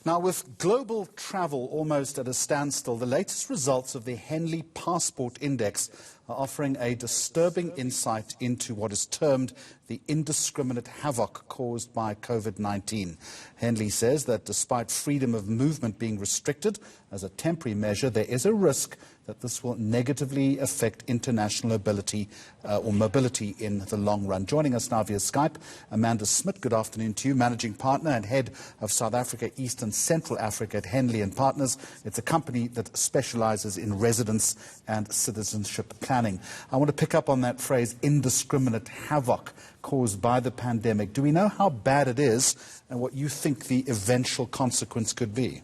Now, with global travel almost at a standstill, the latest results of the Henley Passport Index are offering a disturbing insight into what is termed the indiscriminate havoc caused by COVID-19. Henley says that despite freedom of movement being restricted as a temporary measure, there is a risk that this will negatively affect international mobility in the long run. Joining us now via Skype, Amanda Smit. Good afternoon to you, Managing Partner and Head of South Africa, East and Central Africa at Henley & Partners. It's a company that specializes in residence and citizenship planning. I want to pick up on that phrase, indiscriminate havoc caused by the pandemic. Do we know how bad it is and what you think the eventual consequence could be?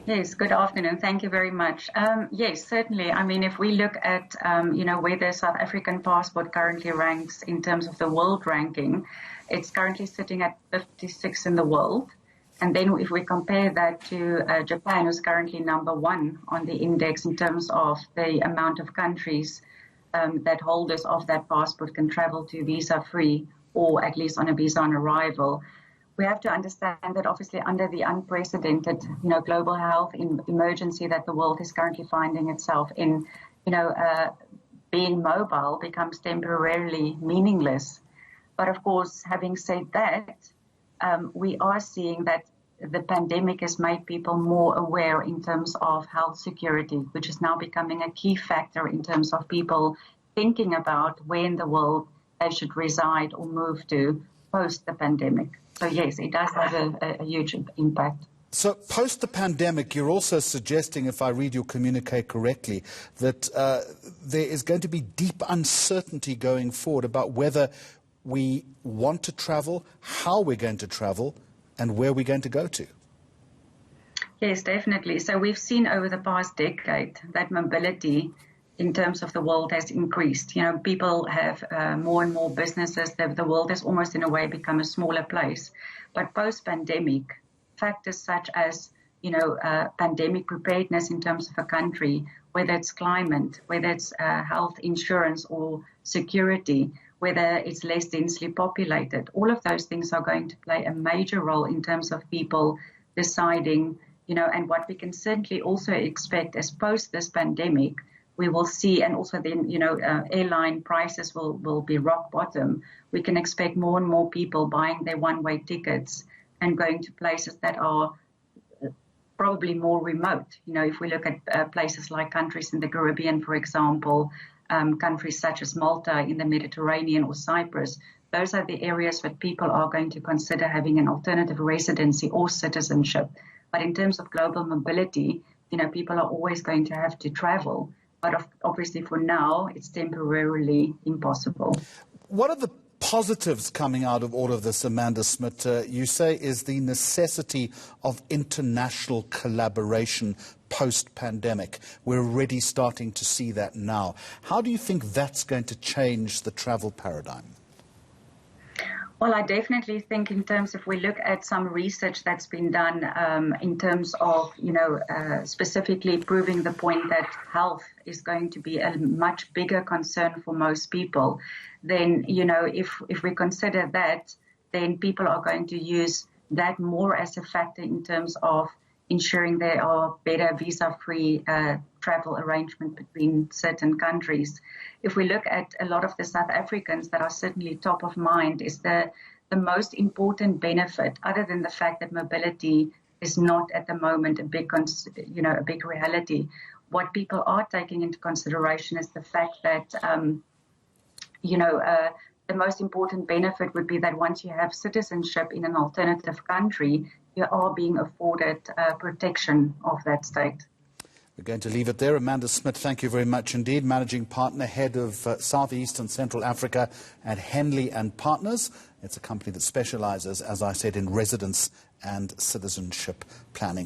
Yes, good afternoon. Thank you very much. Yes, certainly. I mean, if we look at, where the South African passport currently ranks in terms of the world ranking, it's currently sitting at 56 in the world. And then if we compare that to Japan, who's currently number 1 on the index in terms of the amount of countries that holders of that passport can travel to visa-free or at least on a visa on arrival, we have to understand that obviously under the unprecedented, global health emergency that the world is currently finding itself in, being mobile becomes temporarily meaningless. But of course, having said that, we are seeing that the pandemic has made people more aware in terms of health security, which is now becoming a key factor in terms of people thinking about where in the world they should reside or move to post the pandemic. So yes, it does have a huge impact. So post the pandemic, you're also suggesting, if I read your communique correctly, that there is going to be deep uncertainty going forward about whether we want to travel, how we're going to travel, and where we're going to go to. Yes, definitely. So we've seen over the past decade that mobility in terms of the world has increased. People have more and more businesses. The world has almost in a way become a smaller place. But post-pandemic, factors such as, pandemic preparedness in terms of a country, whether it's climate, whether it's health insurance or security, whether it's less densely populated, all of those things are going to play a major role in terms of people deciding, and what we can certainly also expect as post this pandemic, we will see, and also then, airline prices will be rock bottom. We can expect more and more people buying their one-way tickets and going to places that are probably more remote. If we look at places like countries in the Caribbean, for example, countries such as Malta in the Mediterranean or Cyprus, those are the areas that people are going to consider having an alternative residency or citizenship. But in terms of global mobility, people are always going to have to travel. But obviously for now, it's temporarily impossible. What are the positives coming out of all of this, Amanda Smit, you say is the necessity of international collaboration post-pandemic? We're already starting to see that now. How do you think that's going to change the travel paradigm? Well, I definitely think in terms if we look at some research that's been done in terms of, specifically proving the point that health is going to be a much bigger concern for most people, then, if we consider that, then people are going to use that more as a factor in terms of ensuring there are better visa-free travel arrangements between certain countries. If we look at a lot of the South Africans that are certainly top of mind, is the most important benefit, other than the fact that mobility is not at the moment a big reality. What people are taking into consideration is the fact that, the most important benefit would be that once you have citizenship in an alternative country, you are being afforded protection of that state. We're going to leave it there. Amanda Smit, thank you very much indeed. Managing Partner, Head of South East and Central Africa at Henley & Partners. It's a company that specializes, as I said, in residence and citizenship planning.